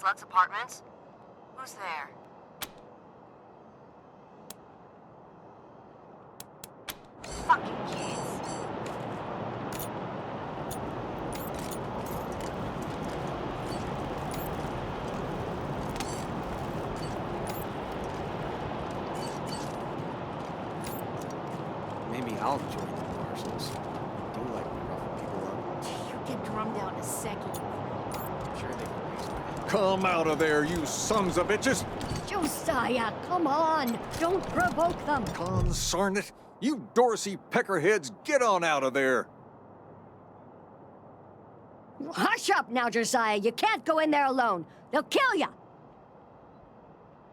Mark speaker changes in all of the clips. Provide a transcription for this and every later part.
Speaker 1: Charles Lutt's apartment? Who's there? Fucking kids.
Speaker 2: Maybe I'll join the Marshals. Do like rough people up.
Speaker 1: You get drummed out in a second.
Speaker 2: Sure they can waste me.
Speaker 3: Come out of there, you sons of bitches!
Speaker 4: Josiah, come on! Don't provoke them!
Speaker 3: Consarn it! You Dorsey peckerheads, get on out of there!
Speaker 4: Hush up now, Josiah. You can't go in there alone. They'll kill you.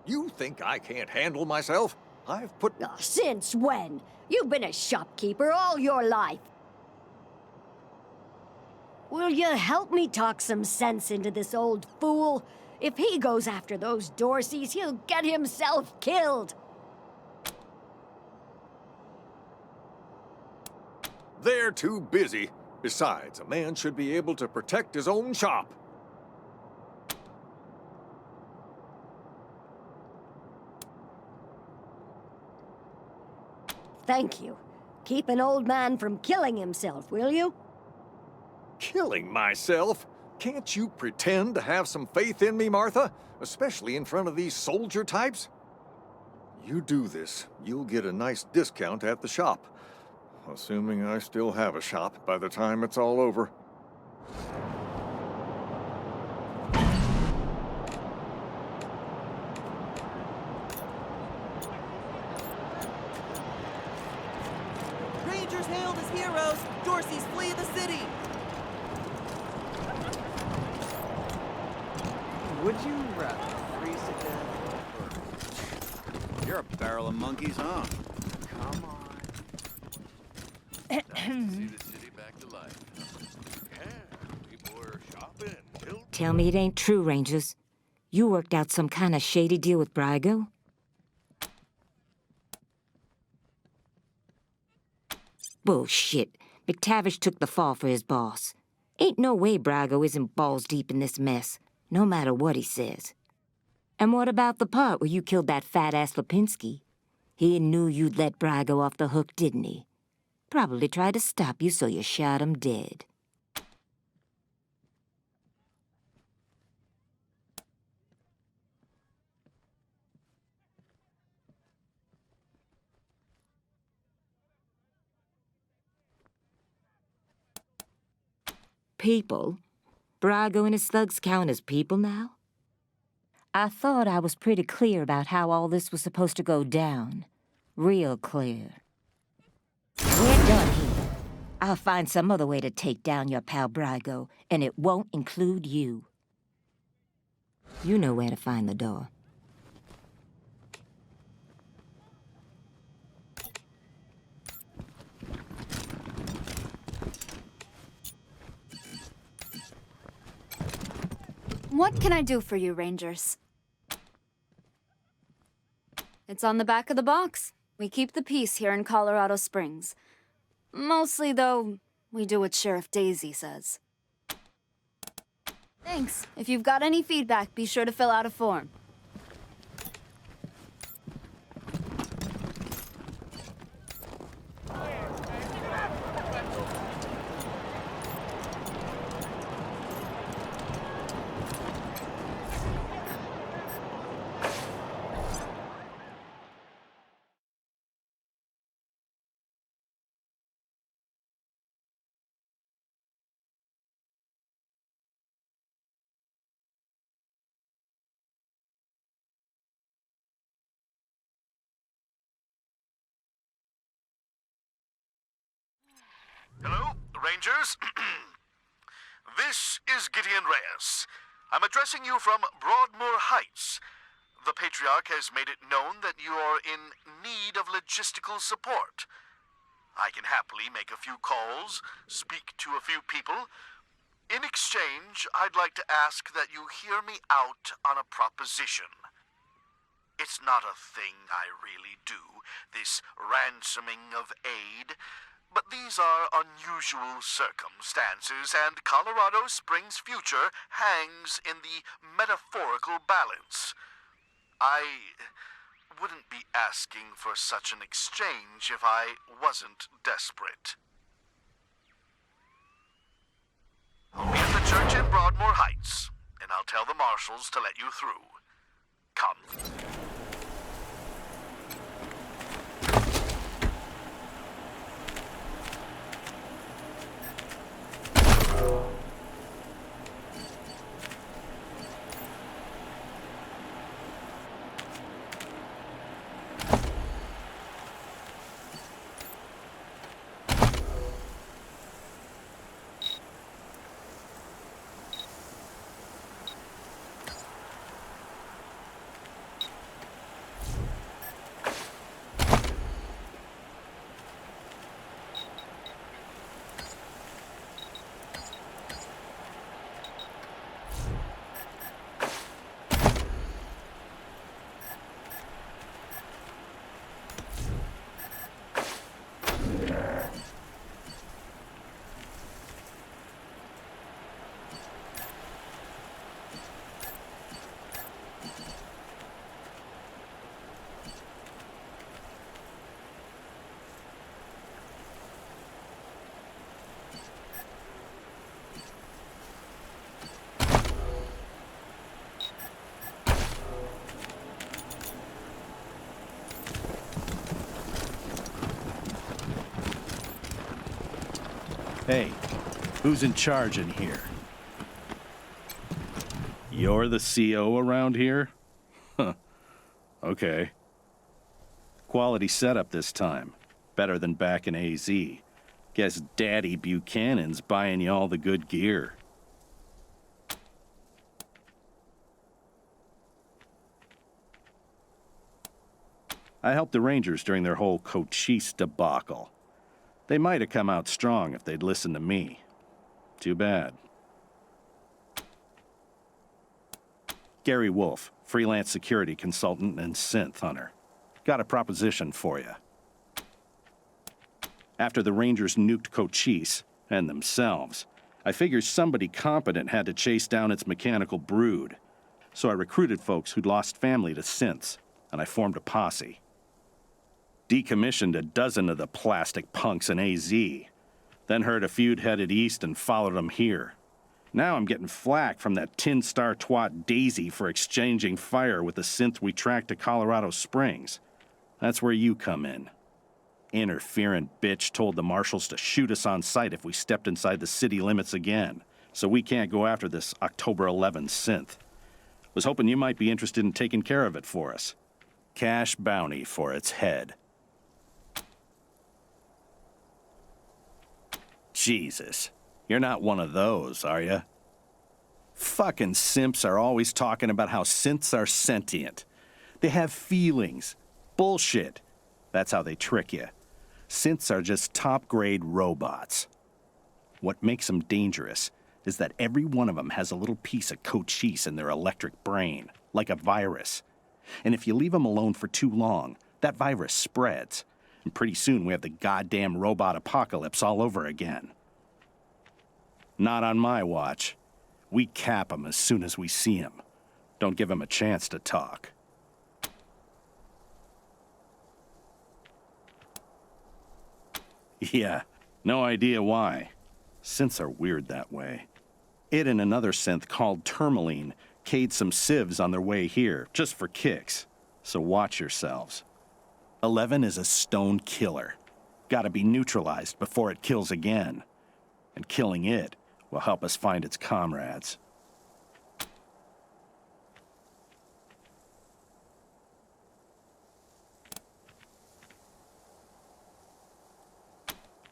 Speaker 3: You think I can't handle myself? I've put...
Speaker 4: Since when? You've been a shopkeeper all your life. Will you help me talk some sense into this old fool? If he goes after those Dorseys, he'll get himself killed.
Speaker 3: They're too busy. Besides, a man should be able to protect his own shop.
Speaker 4: Thank you. Keep an old man from killing himself, will you?
Speaker 3: Killing myself? Can't you pretend to have some faith in me, Martha? Especially in front of these soldier types? You do this, you'll get a nice discount at the shop. Assuming I still have a shop by the time it's all over.
Speaker 5: Rangers hailed as heroes! Dorseys flee the city!
Speaker 2: Would you rather freeze to death or...
Speaker 6: You're a barrel of monkeys, huh?
Speaker 2: Come on.
Speaker 7: See the city back to life. Yeah, people were shopping till...
Speaker 8: Tell me it ain't true, Rangers. You worked out some kind of shady deal with Brygo? Bullshit. McTavish took the fall for his boss. Ain't no way Brygo isn't balls deep in this mess, no matter what he says. And what about the part where you killed that fat-ass Lipinski? He knew you'd let Brygo off the hook, didn't he? Probably tried to stop you, so you shot him dead. People? Brygo and his thugs count as people now? I thought I was pretty clear about how all this was supposed to go down. Real clear. We're done here. I'll find some other way to take down your pal Brygo, and it won't include you. You know where to find the door.
Speaker 9: What can I do for you, Rangers? It's on the back of the box. We keep the peace here in Colorado Springs. Mostly, though, we do what Sheriff Daisy says. Thanks. If you've got any feedback, be sure to fill out a form.
Speaker 7: Hello, Rangers. This is Gideon Reyes. I'm addressing you from Broadmoor Heights. The Patriarch has made it known that you are in need of logistical support. I can happily make a few calls, speak to a few people. In exchange, I'd like to ask that you hear me out on a proposition. It's not a thing I really do, this ransoming of aid. But these are unusual circumstances, and Colorado Springs' future hangs in the metaphorical balance. I wouldn't be asking for such an exchange if I wasn't desperate. I'll be at the church in Broadmoor Heights, and I'll tell the marshals to let you through. Come.
Speaker 6: Hey, who's in charge in here? You're the CO around here? Huh. Okay. Quality setup this time. Better than back in AZ. Guess Daddy Buchanan's buying you all the good gear. I helped the Rangers during their whole Cochise debacle. They might have come out strong if they'd listened to me. Too bad. Gary Wolfe, freelance security consultant and synth hunter. Got a proposition for you. After the Rangers nuked Cochise, and themselves, I figured somebody competent had to chase down its mechanical brood. So I recruited folks who'd lost family to synths, and I formed a posse. Decommissioned a dozen of the plastic punks in AZ. Then heard a feud headed east and followed them here. Now I'm getting flack from that tin star twat Daisy for exchanging fire with the synth we tracked to Colorado Springs. That's where you come in. Interferent bitch told the marshals to shoot us on sight if we stepped inside the city limits again, so we can't go after this October 11 synth. Was hoping you might be interested in taking care of it for us. Cash bounty for its head. Jesus, you're not one of those, are you? Fucking simps are always talking about how synths are sentient. They have feelings. Bullshit. That's how they trick you. Synths are just top-grade robots. What makes them dangerous is that every one of them has a little piece of Cochise in their electric brain, like a virus. And if you leave them alone for too long, that virus spreads. And pretty soon we have the goddamn robot apocalypse all over again. Not on my watch. We cap them as soon as we see them. Don't give them a chance to talk. Yeah, no idea why. Synths are weird that way. It and another synth called Tourmaline K'd some civs on their way here, just for kicks. So watch yourselves. 11 is a stone killer. Gotta be neutralized before it kills again. And killing it will help us find its comrades.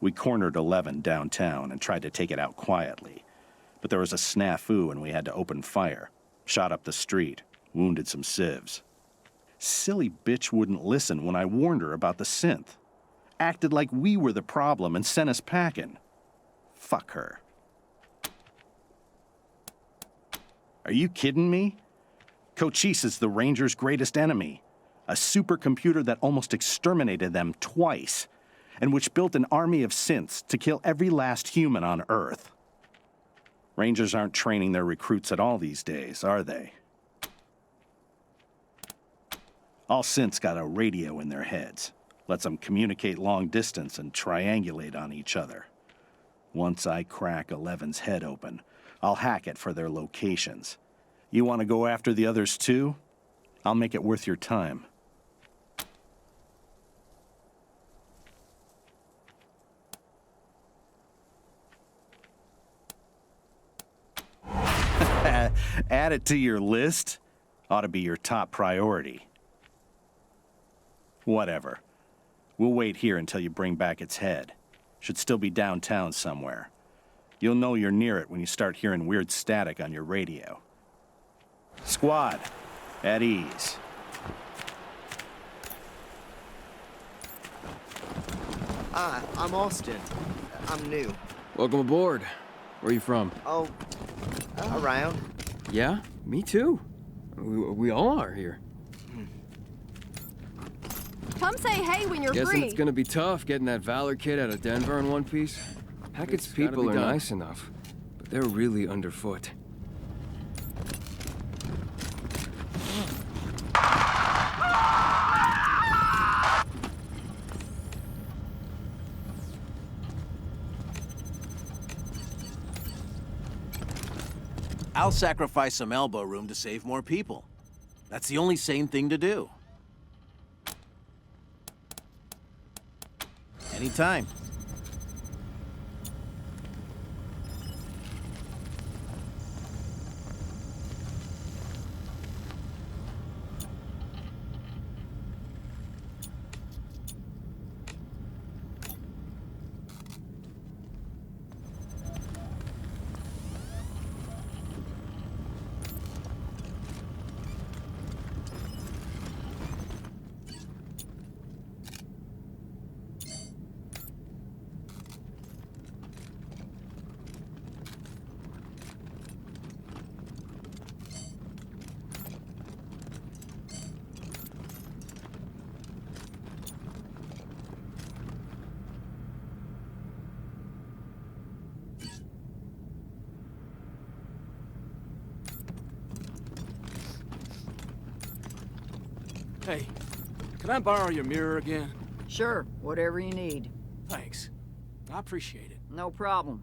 Speaker 6: We cornered 11 downtown and tried to take it out quietly. But there was a snafu and we had to open fire. Shot up the street, wounded some civs. Silly bitch wouldn't listen when I warned her about the synth. Acted like we were the problem and sent us packing. Fuck her. Are you kidding me? Cochise is the Rangers' greatest enemy. A supercomputer that almost exterminated them twice. and which built an army of synths to kill every last human on Earth. Rangers aren't training their recruits at all these days, are they? All synths got a radio in their heads. Lets them communicate long distance and triangulate on each other. Once I crack 11's head open, I'll hack it for their locations. You want to go after the others too? I'll make it worth your time. Add it to your list? Ought to be your top priority. Whatever. We'll wait here until you bring back its head. Should still be downtown somewhere. You'll know you're near it when you start hearing weird static on your radio. Squad, at ease.
Speaker 2: Hi, I'm Austin. I'm new.
Speaker 10: Welcome aboard. Where are you from?
Speaker 2: Oh, around.
Speaker 10: Yeah, me too. We all are here.
Speaker 5: Come say hey when you're
Speaker 10: Guessing
Speaker 5: free.
Speaker 10: it's gonna be tough getting that Valor kid out of Denver in one piece. Hackett's people are nice enough, but they're really underfoot.
Speaker 11: I'll sacrifice some elbow room to save more people. That's the only sane thing to do. Anytime.
Speaker 12: Hey, can I borrow your mirror again?
Speaker 13: Sure, whatever you need.
Speaker 12: Thanks. I appreciate it.
Speaker 13: No problem.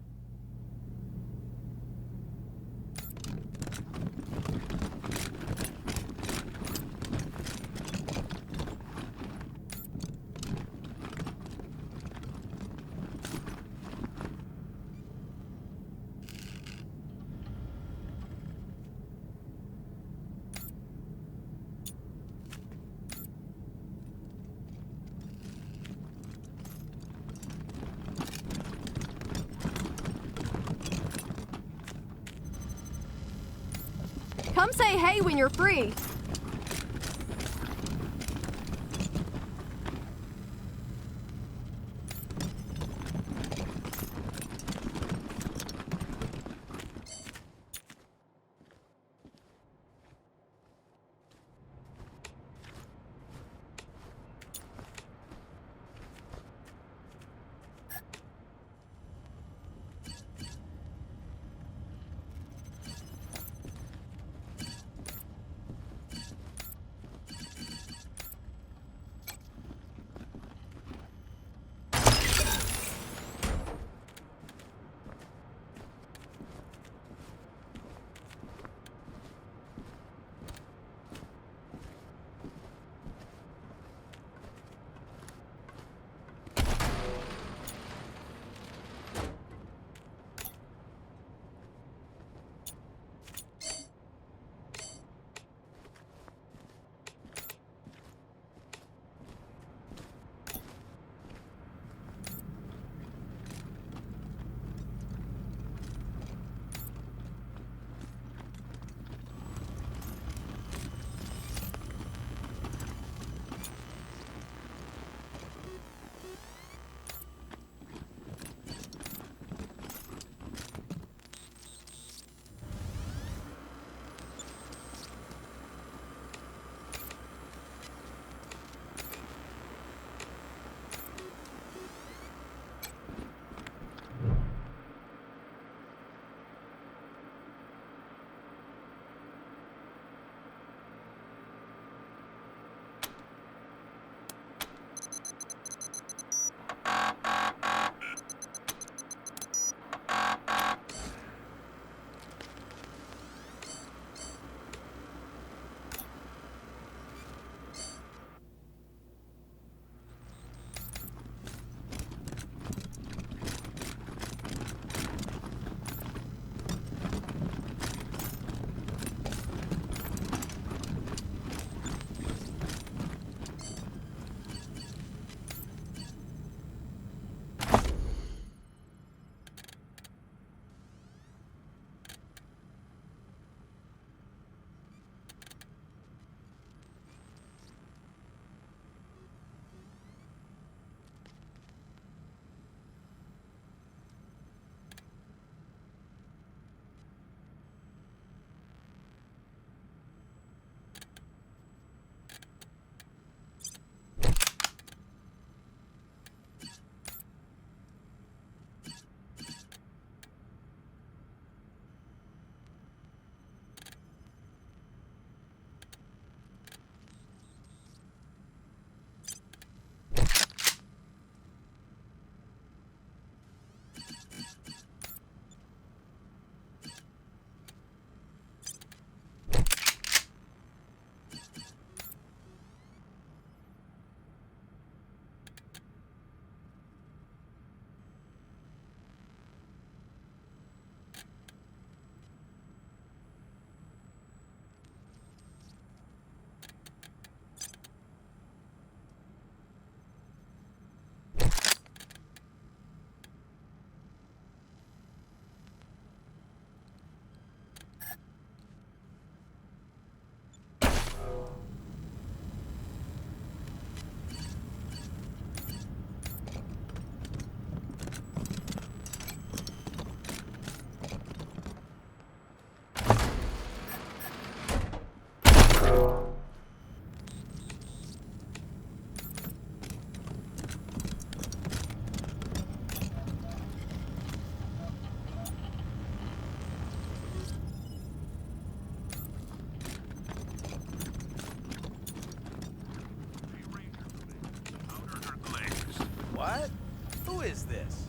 Speaker 5: Come say hey when you're free.
Speaker 11: Who is this?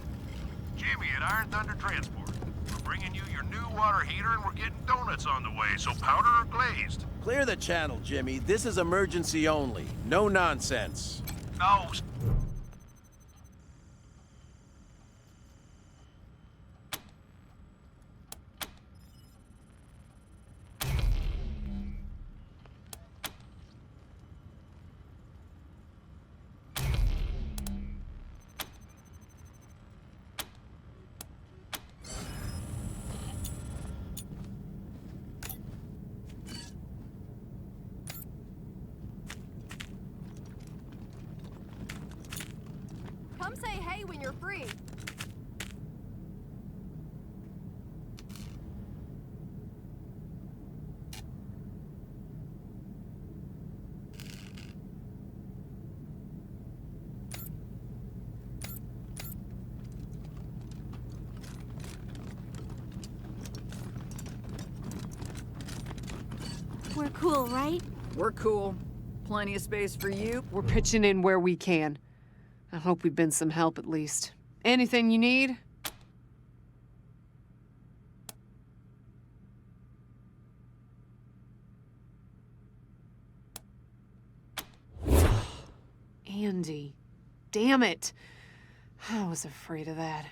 Speaker 14: Jimmy at Iron Thunder Transport. We're bringing you your new water heater and we're getting donuts on the way, so powder or glazed?
Speaker 11: Clear the channel, Jimmy. This is emergency only. No nonsense.
Speaker 14: Oh,
Speaker 5: Come say hey when you're free.
Speaker 9: We're cool, right?
Speaker 13: We're cool. Plenty of space for you.
Speaker 15: We're pitching in where we can. I hope we've been some help at least. Anything you need? Andy. Damn it. I was afraid of that.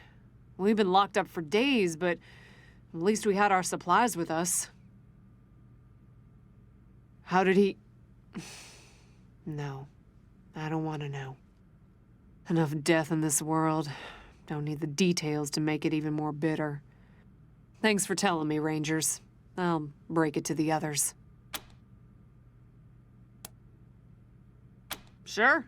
Speaker 15: We've been locked up for days, but at least we had our supplies with us. How did he... No. I don't want to know. Enough death in this world. Don't need the details to make it even more bitter. Thanks for telling me, Rangers. I'll break it to the others. Sure.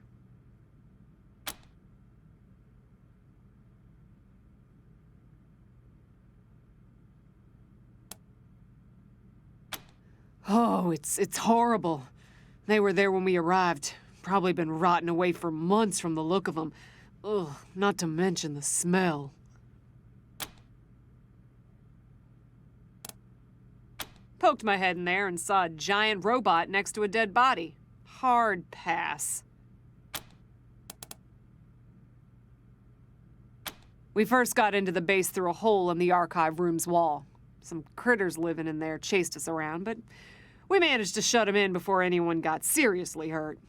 Speaker 15: Oh, it's horrible. They were there when we arrived. Probably been rotting away for months from the look of them. Ugh, not to mention the smell. Poked my head in there and saw a giant robot next to a dead body. Hard pass. We first got into the base through a hole in the archive room's wall. Some critters living in there chased us around, but we managed to shut them in before anyone got seriously hurt.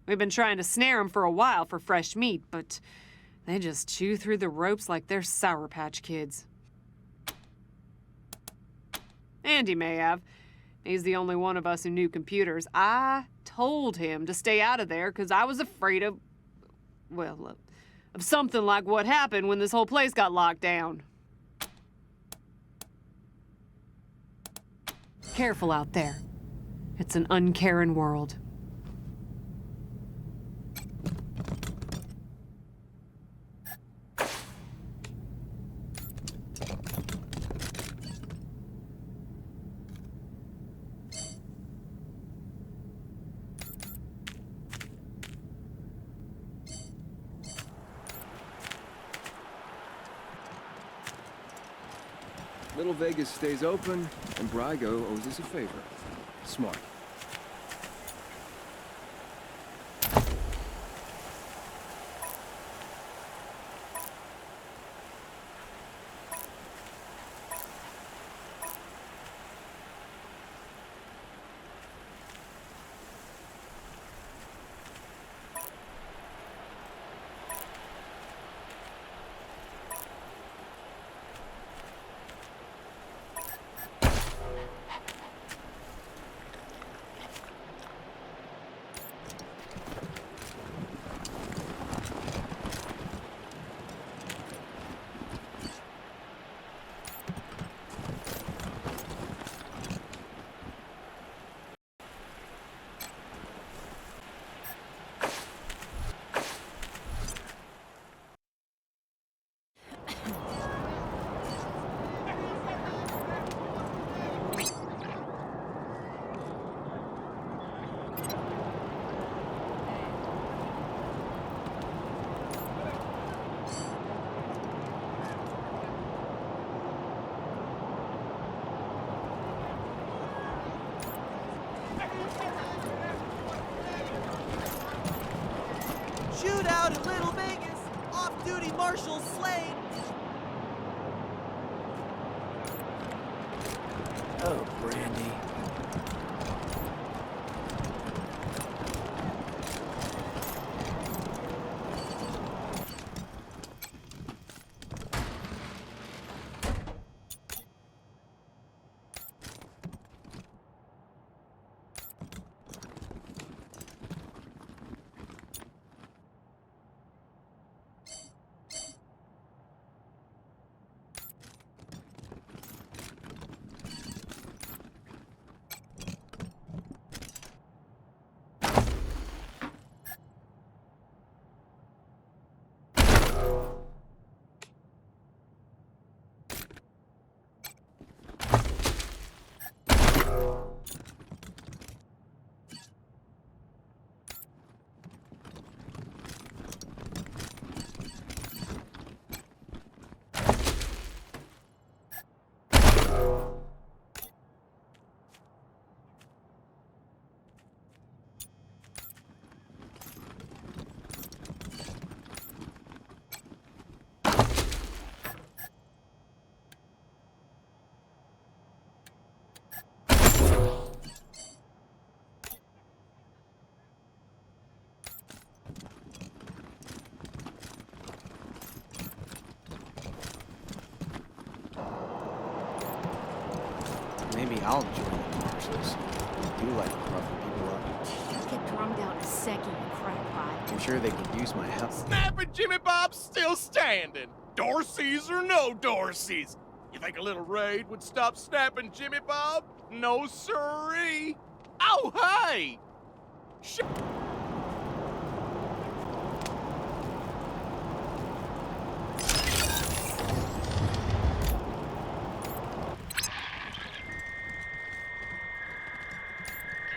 Speaker 15: We've been trying to snare them for a while for fresh meat, but they just chew through the ropes like they're Sour Patch Kids. Andy may have. He's the only one of us who knew computers. I told him to stay out of there because I was afraid of, well, of something like what happened when this whole place got locked down. Careful out there. It's an uncaring world.
Speaker 10: Little Vegas stays open, and Brygo owes us a favor. Smart.
Speaker 2: Marshal slain! Oh, Brandy. Maybe I'll join the Marshals. I do like roughing people up.
Speaker 1: Get drummed down a second, you crackpot.
Speaker 2: I'm sure they could use my help.
Speaker 16: Snapping Jimmy Bob's still standing. Dorsey's or no Dorsey's. You think a little raid would stop snapping Jimmy Bob? No siree. Oh, hey!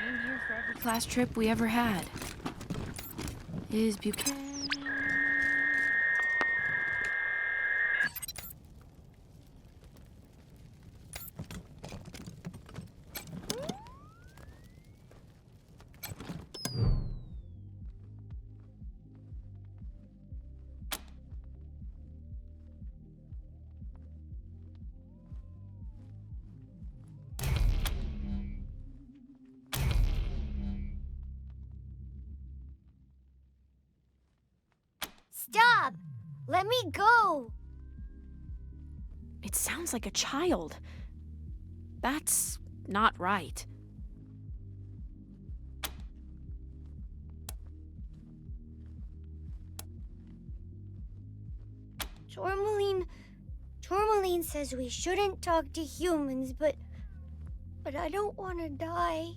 Speaker 9: Came here for every class trip we ever had. Is Buchanan?
Speaker 4: Stop! Let me go!
Speaker 5: It sounds like a child. That's not right.
Speaker 4: Tourmaline says we shouldn't talk to humans, but I don't want to die.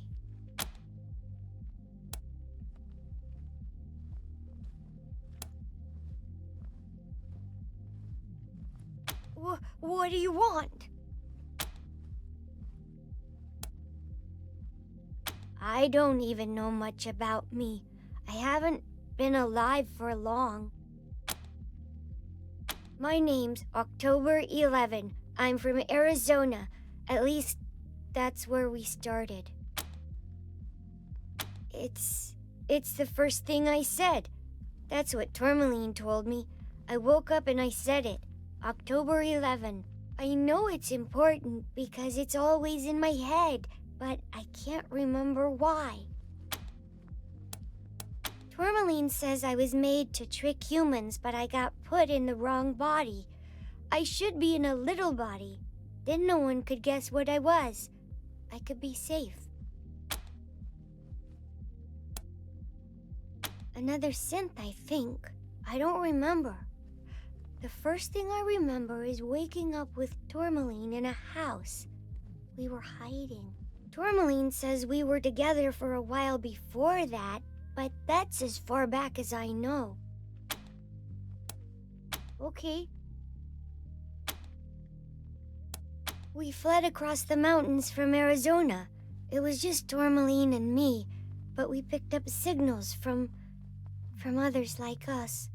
Speaker 4: What do you want? I don't even know much about me. I haven't been alive for long. My name's October 11. I'm from Arizona. At least, that's where we started. It's the first thing I said. That's what Tourmaline told me. I woke up and I said it. October 11. I know it's important because it's always in my head, but I can't remember why. Tourmaline says I was made to trick humans, but I got put in the wrong body. I should be in a little body. Then no one could guess what I was. I could be safe. Another synth, I think. I don't remember. The first thing I remember is waking up with Tourmaline in a house. We were hiding. Tourmaline says we were together for a while before that, but that's as far back as I know. Okay. We fled across the mountains from Arizona. It was just Tourmaline and me, but we picked up signals from others like us.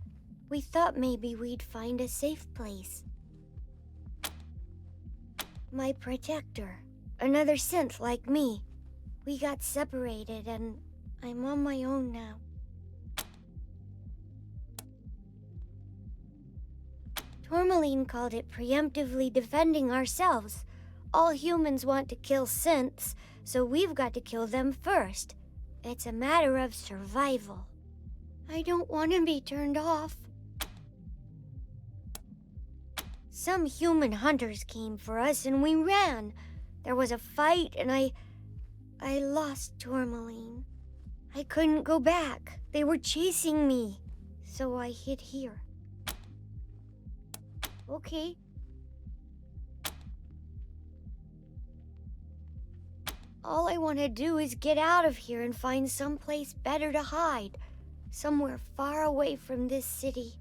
Speaker 4: We thought maybe we'd find a safe place. My protector, another synth like me. We got separated and I'm on my own now. Tourmaline called it preemptively defending ourselves. All humans want to kill synths, so we've got to kill them first. It's a matter of survival. I don't want to be turned off. Some human hunters came for us and we ran. There was a fight and I lost Tourmaline. I couldn't go back. They were chasing me. So I hid here. Okay. All I want to do is get out of here and find someplace better to hide. Somewhere far away from this city.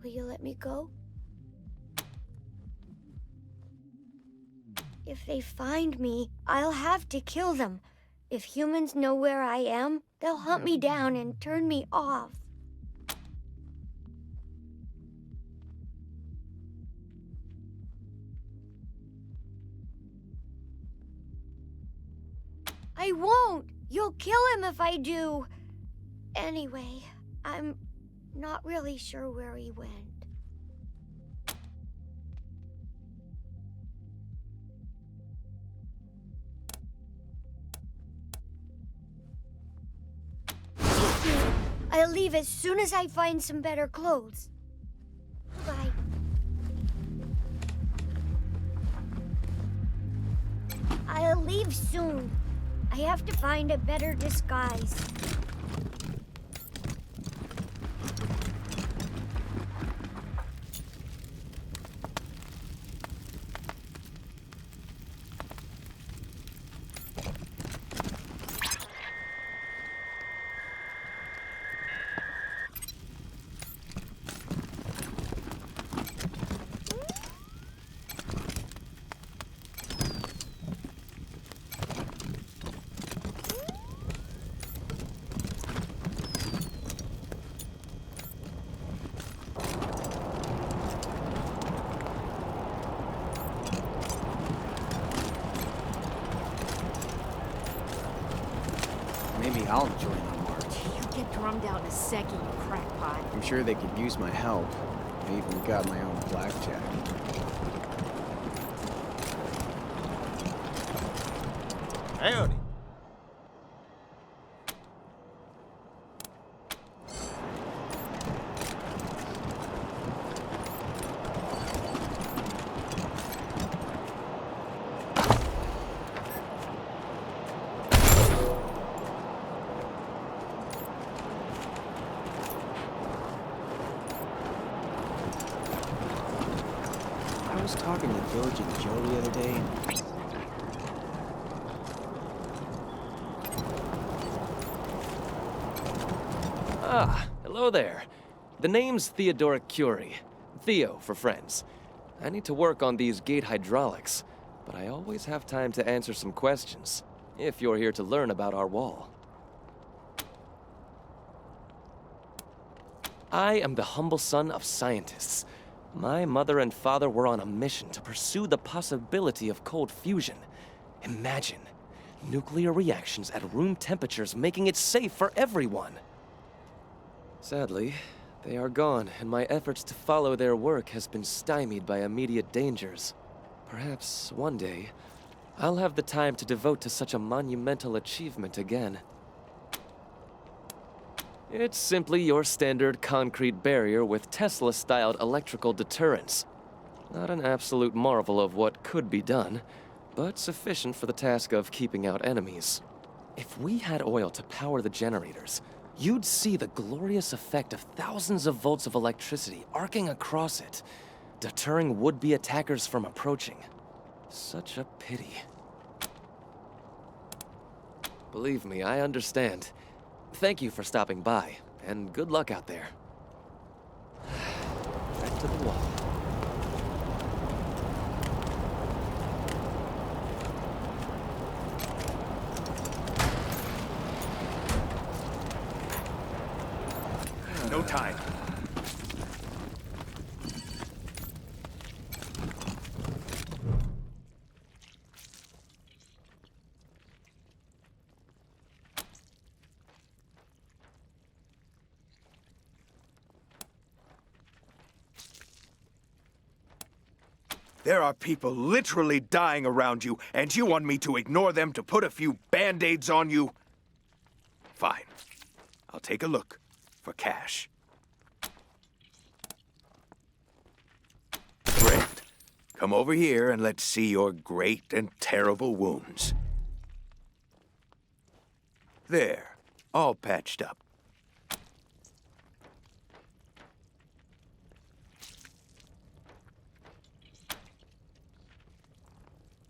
Speaker 4: Will you let me go? If they find me, I'll have to kill them. If humans know where I am, they'll hunt me down and turn me off. I won't! You'll kill him if I do! Anyway, I'm not really sure where he went. I'll leave as soon as I find some better clothes. Bye. I'll leave soon. I have to find a better disguise.
Speaker 2: Maybe I'll join the march.
Speaker 1: You'll get drummed out in a second, you crackpot.
Speaker 2: I'm sure they could use my help. I even got my own blackjack.
Speaker 16: Howdy.
Speaker 2: I was talking to George and Joe the other day.
Speaker 17: Ah, hello there. The name's Theodoric Curie. Theo for friends. I need to work on these gate hydraulics, but I always have time to answer some questions, if you're here to learn about our wall. I am the humble son of scientists. My mother and father were on a mission to pursue the possibility of cold fusion. Imagine nuclear reactions at room temperatures making it safe for everyone. Sadly, they are gone, and my efforts to follow their work has been stymied by immediate dangers. Perhaps one day, I'll have the time to devote to such a monumental achievement again. It's simply your standard concrete barrier with Tesla-styled electrical deterrence. Not an absolute marvel of what could be done, but sufficient for the task of keeping out enemies. If we had oil to power the generators, you'd see the glorious effect of thousands of volts of electricity arcing across it, deterring would-be attackers from approaching. Such a pity. Believe me, I understand. Thank you for stopping by, and good luck out there. Back to the wall.
Speaker 16: No time.
Speaker 18: There are people literally dying around you, and you want me to ignore them to put a few band-aids on you? Fine. I'll take a look for cash. Brent, come over here and let's see your great and terrible wounds. There, all patched up.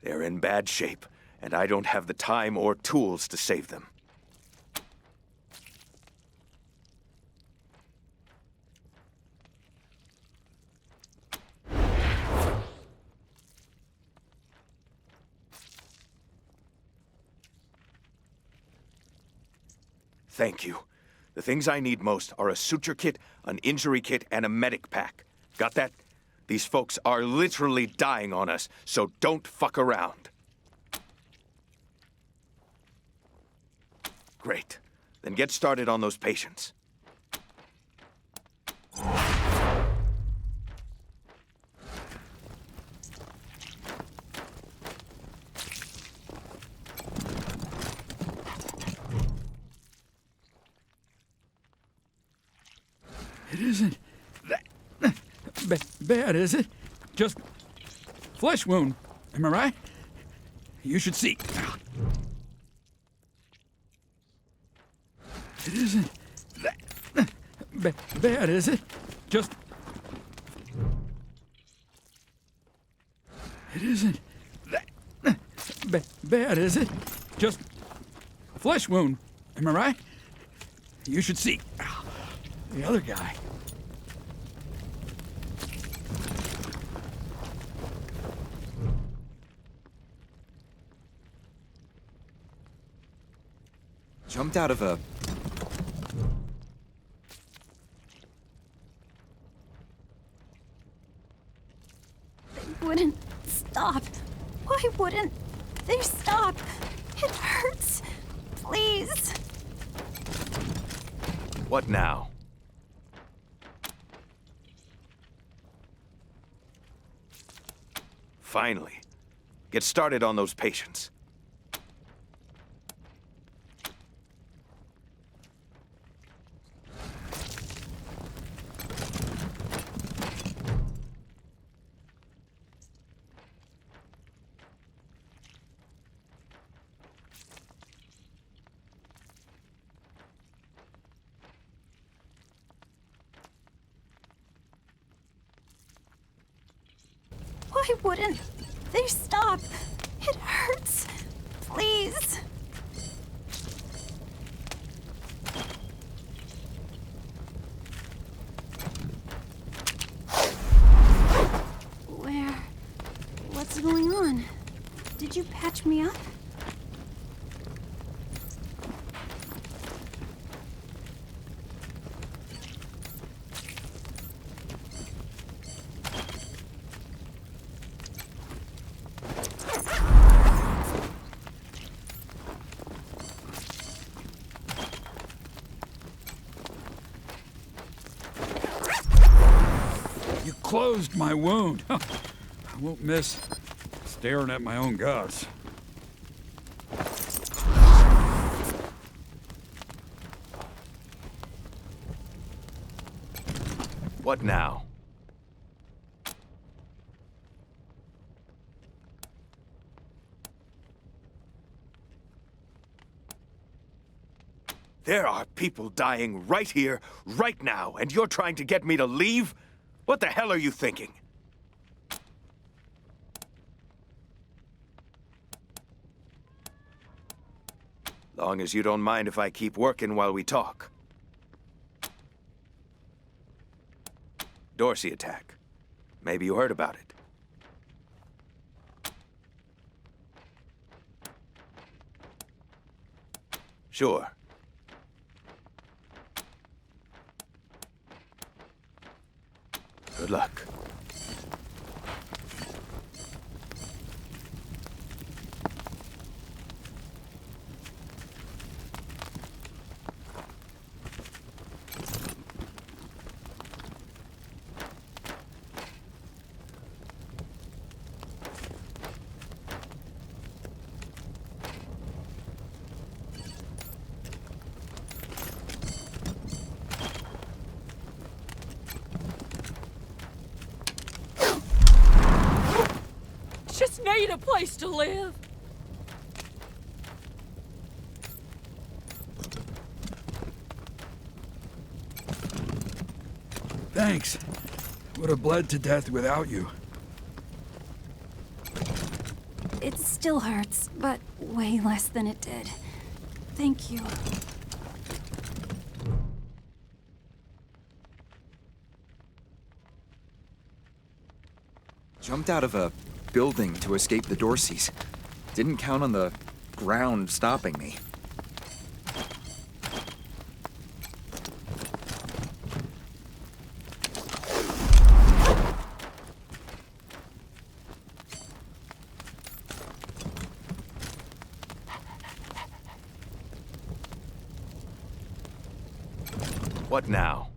Speaker 18: They're in bad shape, and I don't have the time or tools to save them. Thank you. The things I need most are a suture kit, an injury kit, and a medic pack. Got that? These folks are literally dying on us, so don't fuck around. Great. Then get started on those patients.
Speaker 19: It isn't that bad, is it? Just flesh wound. Am I right? You should see. It isn't that bad, is it? Just. It isn't that bad, is it? Just flesh wound. Am I right? You should see. The other guy.
Speaker 2: Jumped out of a...
Speaker 5: They wouldn't stop. Why wouldn't they stop? It hurts. Please.
Speaker 18: What now? Finally. Get started on those patients.
Speaker 5: Why wouldn't they stop? It hurts. Please. Where? What's going on? Did you patch me up?
Speaker 19: Closed my wound. I won't miss staring at my own guts.
Speaker 18: What now? There are people dying right here, right now, and you're trying to get me to leave? What the hell are you thinking? Long as you don't mind if I keep working while we talk. Dorsey attack. Maybe you heard about it. Sure. Good luck.
Speaker 5: need a place to live.
Speaker 19: Thanks. Would have bled to death without you.
Speaker 5: It still hurts, but way less than it did. Thank you.
Speaker 20: Jumped out of a building to escape the Dorseys. Didn't count on the ground stopping me.
Speaker 18: What now?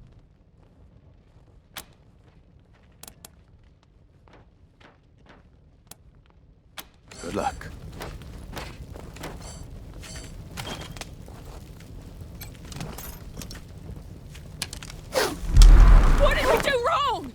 Speaker 18: Good luck.
Speaker 5: What did we do wrong?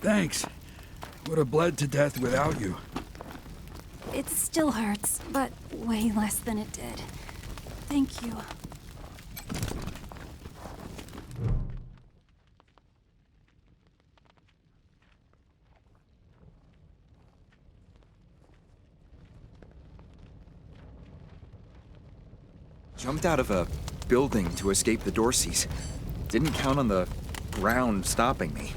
Speaker 19: Thanks. Would have bled to death without you.
Speaker 5: It still hurts, but way less than it did. Thank you.
Speaker 20: Jumped out of a building to escape the Dorseys. Didn't count on the ground stopping me.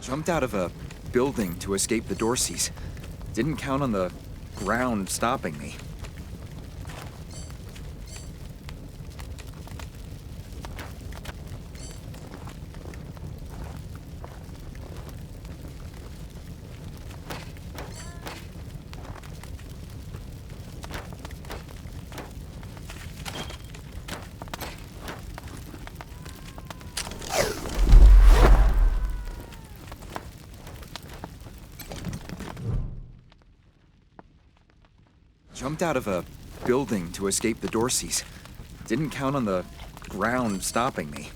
Speaker 20: Jumped out of a building to escape the Dorseys. Didn't count on the ground stopping me. Jumped out of a building to escape the Dorseys. Didn't count on the ground stopping me.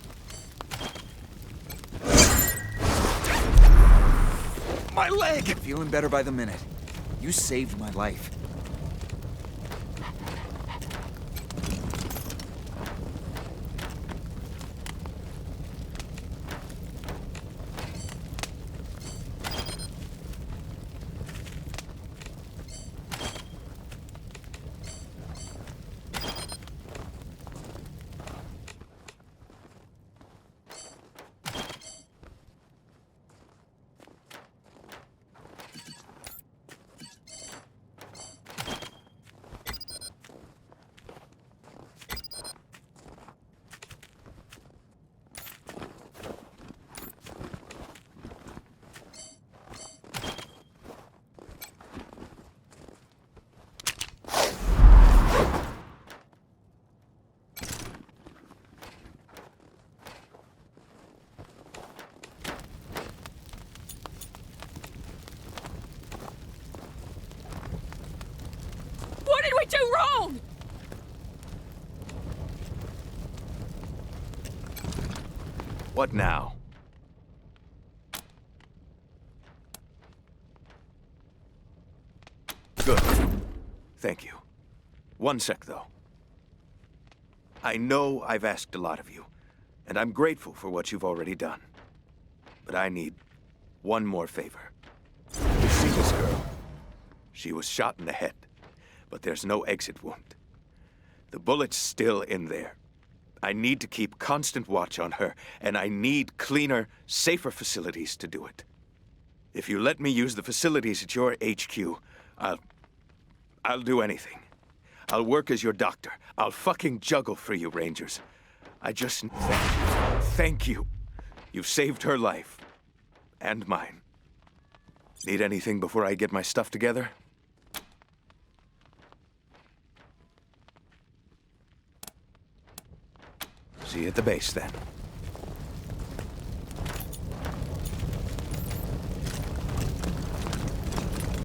Speaker 20: My leg! Feeling better by the minute. You saved my life.
Speaker 5: What did we do wrong?
Speaker 18: What now? Good. Thank you. One sec, though. I know I've asked a lot of you, and I'm grateful for what you've already done. But I need one more favor. You see this girl? She was shot in the head, but there's no exit wound. The bullet's still in there. I need to keep constant watch on her, and I need cleaner, safer facilities to do it. If you let me use the facilities at your HQ, I'll do anything. I'll work as your doctor. I'll fucking juggle for you, Rangers. I just thank you. You've saved her life. And mine. Need anything before I get my stuff together? See you at the base, then.